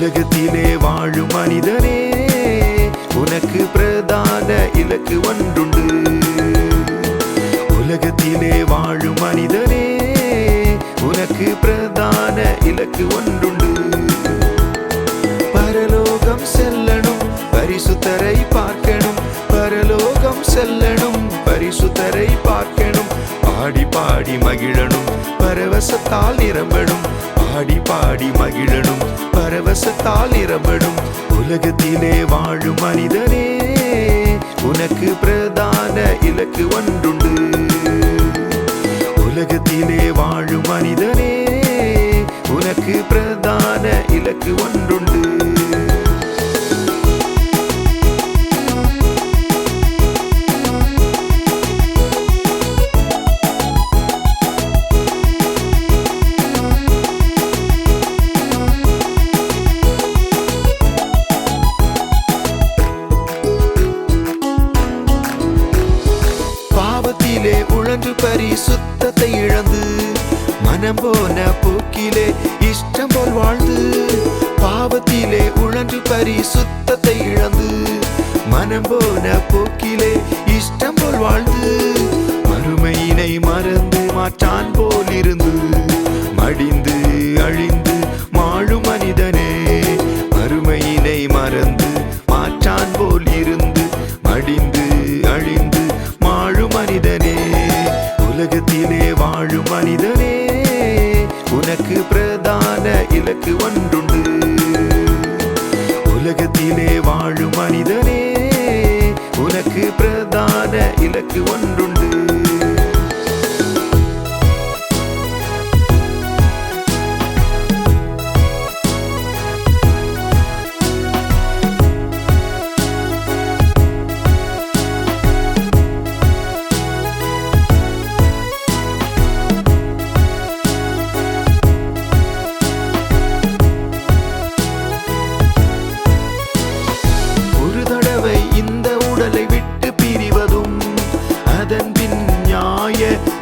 உலகத்திலே வாழும் மனிதனே, உனக்கு பிரதான இலக்கு ஒன்றுண்டு. உலகத்திலே வாழும் மனிதனே, உனக்கு பிரதான இலக்கு ஒன்றுண்டு. பரலோகம் செல்லணும், பரிசுத்தரை பார்க்கணும். பரலோகம் செல்லணும், பரிசுத்தரை பார்க்கணும். பாடி பாடி மகிழணும், பரவசத்தால் நிரம்பணும். பாடி பாடி மகிழணும், பரவசத்தால் நிரம்பணும். உலகத்திலே வாழும் மனிதனே, உனக்கு பிரதான இலக்கு ஒன்றுண்டு. உலகத்திலே வாழும் மனிதனே, உனக்கு பிரதான இலக்கு ஒன்றுண்டு. பாவத்திலே உழன்று பரிசுத்தத்தை இழந்து, மனம் போன போக்கிலே இஷ்டம் போல் வாழ்ந்து. பாவத்திலே உழன்று பரிசுத்தத்தை இழந்து, மனம் போன போக்கிலே இஷ்டம் போல் வாழ்ந்து. மறுமையினை மறந்து மாற்றான் போல் இருந்து, மடிந்து அழிந்து மாழும் மனிதனே. மறுமையினை மறந்து மாற்றான் போல் இருந்து, மடிந்து அழிந்து மாழும் மனிதனே. உலகத்திலே வாழும் மனிதனே, உனக்கு பிரதான இலக்கு ஒன்றுண்டு. உலகத்திலே வாழும் மனிதனே, உனக்கு பிரதான இலக்கு ஒன்றுண்டு.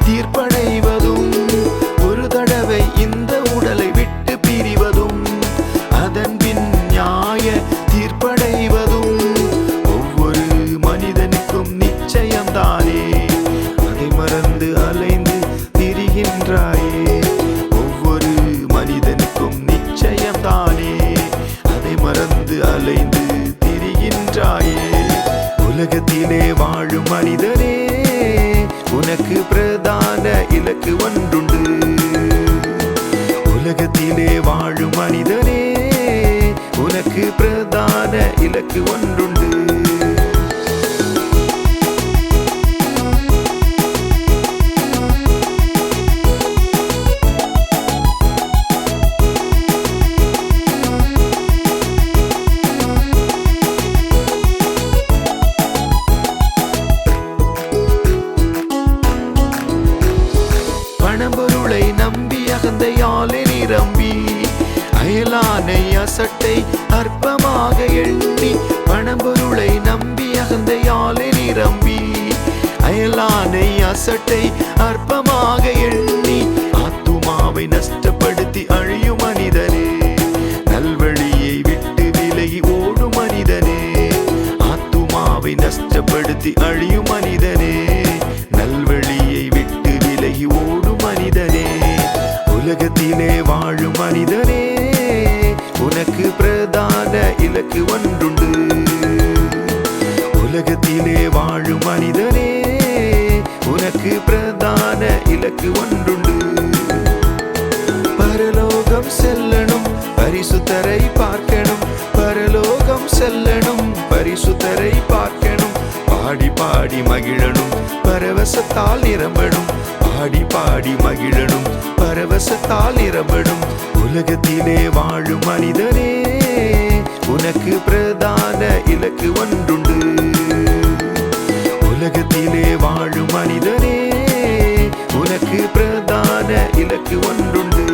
தீர்ப்படைவதும், ஒரு தடவை இந்த உடலை விட்டு பிரிவதும், அதன் பின் நியாய தீர்ப்படைவதும் ஒவ்வொரு மனிதனுக்கும் நிச்சயம்தானே. அதை மறந்து அலைந்து திரிகின்றாயே. ஒவ்வொரு மனிதனுக்கும் நிச்சயம்தானே, அதை மறந்து அலைந்து திரிகின்றாயே. உலகத்திலே வாழும் மனிதனே, உனக்கு பிரதான இலக்கு ஒன்றுண்டு. உலகத்திலே வாழும் மனிதனே, உனக்கு பிரதான இலக்கு ஒன்றுண்டு. பணம்பொருளை நம்பி அகந்தையாலே நிரம்பி, அயலானை அசட்டை அற்பமாக எண்ணி. பணம்பொருளை நம்பி அகந்தையாலே நிரம்பி, அயலானை அசட்டை அற்பமாக எண்ணி. ஆத்துமாவை நஷ்டப்படுத்தி அழியும் மனிதனே, நல்வழியை விட்டு விலகி ஓடும் மனிதனே. ஆத்துமாவை நஷ்டப்படுத்தி அழியும் மனிதனே, நல்வழியை விட்டு விலகி ஓடும் மனிதனே. உலகத்திலே வாழும் மனிதனே, உனக்கு பிரதான இலக்கு ஒன்றுண்டு. உலகத்திலே வாழும் மனிதனே, உனக்கு பிரதான இலக்கு ஒன்றுண்டு. பரலோகம் செல்லணும், பரிசுத்தரை பார்க்கணும். பரலோகம் செல்லணும், பரிசுத்தரை பார்க்கணும். பாடி பாடி மகிழணும், பரவசத்தால் நிரம்பணும். பாடி பாடி மகிழணும், பரவசத்தால் நிரம்பணும். உலகத்திலே வாழும் மனிதனே, உனக்கு பிரதான இலக்கு ஒன்றுண்டு. உலகத்திலே வாழும் மனிதனே, உனக்கு பிரதான இலக்கு ஒன்றுண்டு.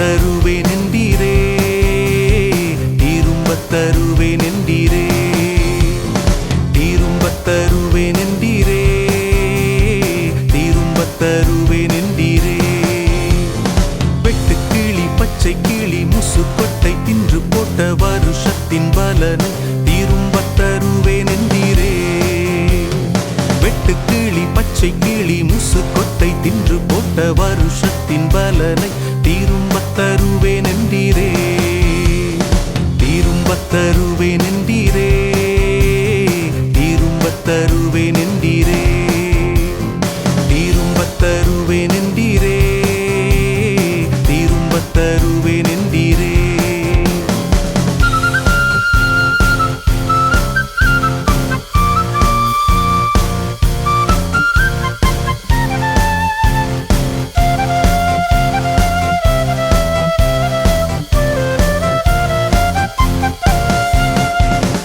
தருவேன் என்றீரே, திரும்பத் தருவேன் என்றீரே, திரும்பத் தருவேன் என்றீரே, திரும்பத் தருவேன் என்றீரே. வெட்டுக்கிளி பச்சை கிளி முசுக்கொட்டை தின்று போட்ட வருஷத்தின் பலனை திரும்பத் தருவேன் என்றீரே. வெட்டுக்கிளி பச்சை கிளி முசுக்கொட்டை தின்று போட்ட வருஷத்தின் பலனை திரும்பத் தருவேன் என்றீரே, திரும்பத் தருவேன் என்றீரே, திரும்பத் தருவேன் என்றீரே, திரும்பத் தருவேன் என்றீரே, திரும்பத் தருவேன் என்றீரே.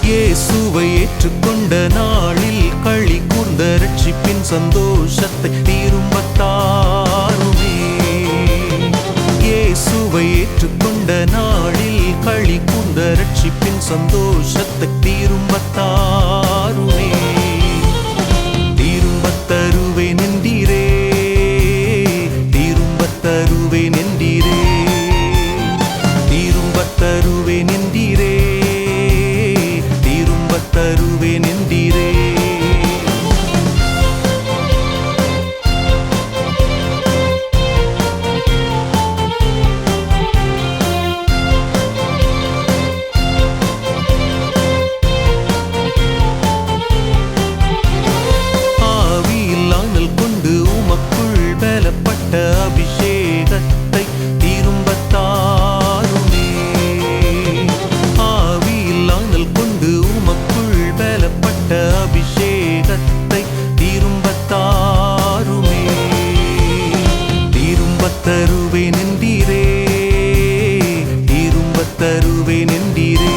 இயேசுவை ஏற்றுக்கொண்ட நாளில் களி கூர்ந்த ரட்சிப்பின் சந்தோஷத்தை திரும்பத் தாருமே. இயேசுவை ஏற்றுக்கொண்ட நாளில் களி கூர்ந்த ரட்சிப்பின் சந்தோஷத்தை திரும்பத் தாருமே. திரும்பத் தருவேன் என்றீரே, திரும்பத் தருவேன் என்றீரே, திரும்பத் தருவேன் என்றீரே, திரும்பத் தருவேன் என்றீரே. ஆவியில் ஆனல் கொண்டு உமக்குள் பலப்பட்ட அபிஷேகத்தை திரும்பத் தாருமே. ஆவியில் ஆனல் கொண்டு உமக்குள் பலப்பட்ட அபிஷேகத்தை திரும்பத் தாருமே. திரும்பத் தருவேன் என்றீரே, திரும்பத் தருவேன் என்றீரே,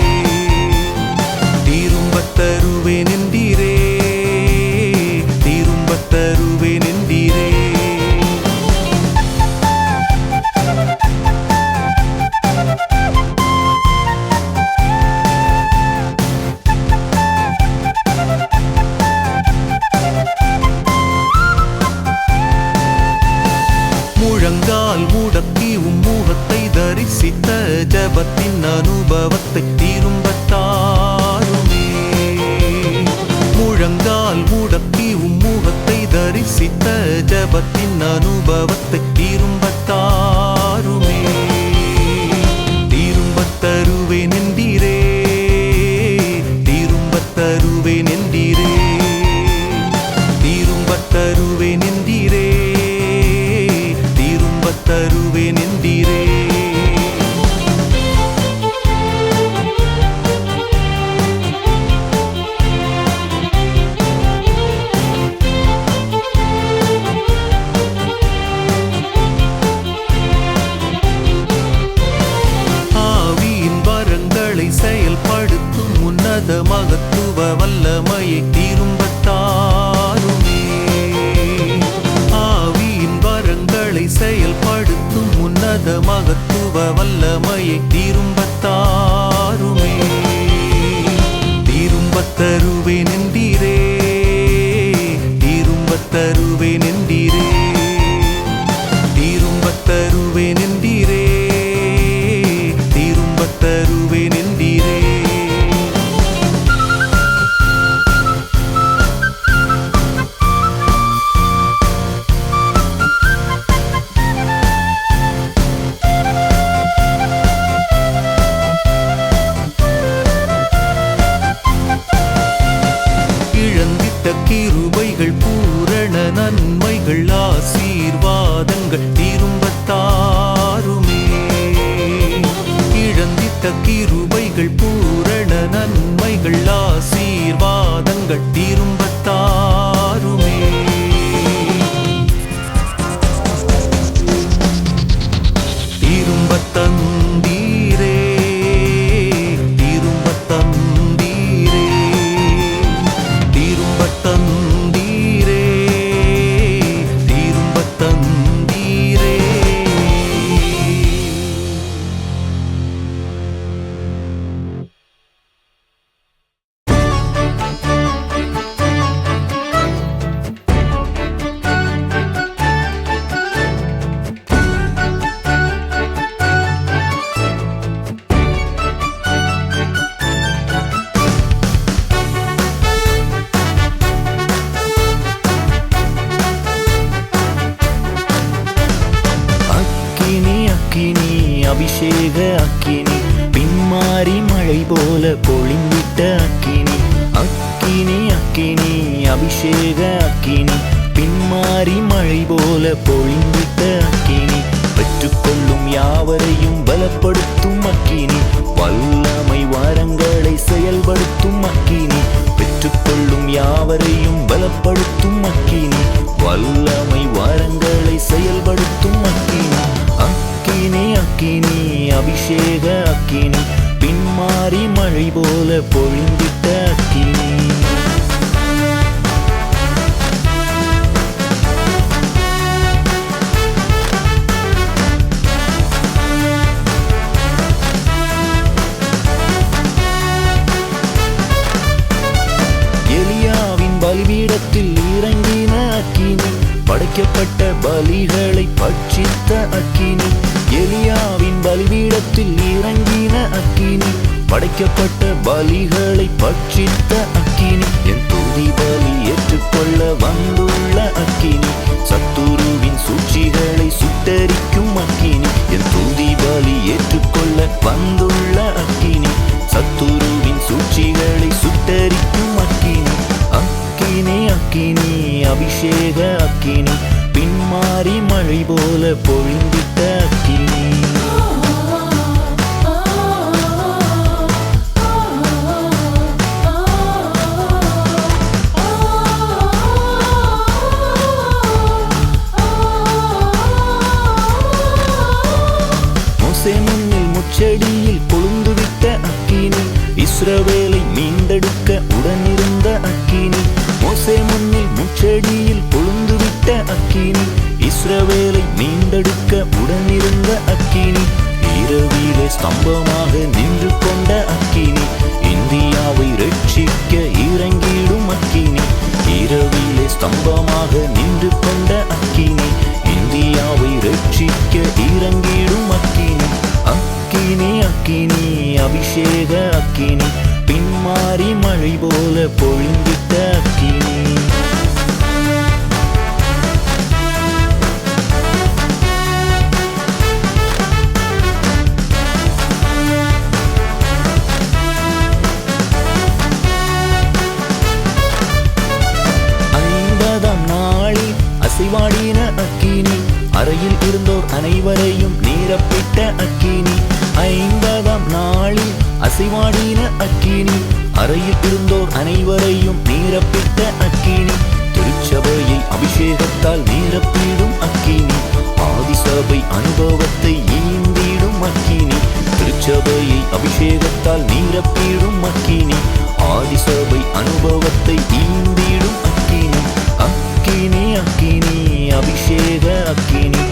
திரும்பத் தருவேன் என்றீரே, திரும்பத் தருவேன் என்றீரே. முழங்கால் முடக்கி முகத்தை தரிசித்த ஜபத்தின் அனுபவத்தை திரும்பத் தாருமே. முழங்கால் முடக்கி முகத்தை தரிசித்த ஜபத்தின் அனுபவத்தை திரும்பத் தாருமே. திரும்பத் தருவேன் என்றீரே, திரும்பத் தருவேன் என்றீரே, திரும்பத் தருவேன் என்றீரே, திரும்பத் தருவேன் என்றீரே. ஆவியின் வரங்களை செயல்படுத்தும் உன்னத மகத்துவ வல்லமையை திரும்பத் தாருமே. ஆவியின் வரங்களை செயல்படுத்தும் உன்னத மகத்துவ வல்லமையை திரும்பத் தாருமே. திரும்பத் தருவேன் என்றீரே, திரும்பத் தருவேன் என்றீரே, திரும்பத் தருவேன் என்றீரே, திரும்பத் தருவேன் என்றீரே. இழந்திட்ட கிருபைகள் பூரண நன்மைகள் ஆசீர்வாதங்கள் திரும்பத் தாருமே. இழந்திட்ட கிருபைகள் பூரண நன்மைகள் ஆசீர்வாதங்கள் திரும்பத் தாருமே. திரும்பத் தந்தீரே, திரும்பத் தந்தீரே, திரும்பத் தந்தீரே, திரும்பத் தந்தீரே. அபிஷேக அக்கினி பின்மாறி மழை போல பொழிந்திட்ட அக்கினி அக்கினி அக்கினி அபிஷேக அக்கினி பின்மாறி மழை போல பொழிந்திட்ட அக்கினி பெற்றுக்கொள்ளும் யாவரையும் பலப்படுத்தும் அக்கினி வல்லமை வாரங்களை செயல்படுத்தும் அக்கினி பெற்றுக்கொள்ளும் யாவரையும் பலப்படுத்தும் அக்கினி வல்லமை வாரங்களை செயல்படுத்தும் அக்கினி அக்கினி அக்கினி அபிஷேக அக்கினி பின்மாறி மழை போல பொழிந்திட்ட அக்கினி பலிபீடத்தில் இறங்கின அக்கினி படைக்கப்பட்ட பலிகளை பட்சித்த அக்கினி எலியாவின் பலிபீடத்தில் இறங்கின அக்கினி படைக்கப்பட்ட பலிகளை பட்சித்த அக்கினி என் துதி பலி ஏற்றுக்கொள்ள வந்துள்ள அக்கினி சத்துருவின் சூழ்ச்சிகளை சுட்டரிக்கும் அக்கினி என் துதி பலி ஏற்றுக்கொள்ள வந்துள்ள அக்கினி சத்துருவின் சூழ்ச்சிகளை சுட்டரிக்கும் அக்கினி அக்கினி அக்கினி அபிஷேக அக்கினி பின்மாறி மழை போல பொழிந்திட்ட அக்கினி மோசே முன்னில் முச்செடியில் கொழுந்துவிட்ட அக்கினி இஸ்ரவேலை மீண்டெடுக்க உடனிருந்த அக்கினி மோசே முன்னில் முச்செடியில் கொழுந்துவிட்ட அக்கினி இஸ்ரவேலை மீண்டெடுக்க உடனிருந்த அக்கினி இரவிலே ஸ்தம்பமாக நின்று கொண்ட அக்கினி இந்தியாவை ரட்சிக்க இறங்கிடும் அக்கினி இரவிலே ஸ்தம்பமாக நின்று கொண்ட அக்கினி இந்தியாவை ரட்சிக்க இறங்கிடும் அக்கினி அக்கினி அக்கினி அபிஷேக அக்கினி பின்மாறி மழை போல பொழிந்திட்ட அக்கினி அசைவாடின அக்கினி அறையில் இருந்தோர் அனைவரையும் நீரப்பிட்ட அக்கினி 50ஆம் நாளில் அசைவாடின அக்கினி அறையில் இருந்தோர் அனைவரையும் நீரப்பிட்ட அக்கினி திருச்சபையை அபிஷேகத்தால் நீரப்பிடும் அக்கினி ஆதிசபை அனுபவத்தை ஈந்திடும் அக்கினி திருச்சபையை அபிஷேகத்தால் நீரப்பிடும் அக்கினி ஆதிசபை அனுபவத்தை ஈந்திடும் அக்கினி அக்கினி அக்கினி அபிஷேக அக்கினி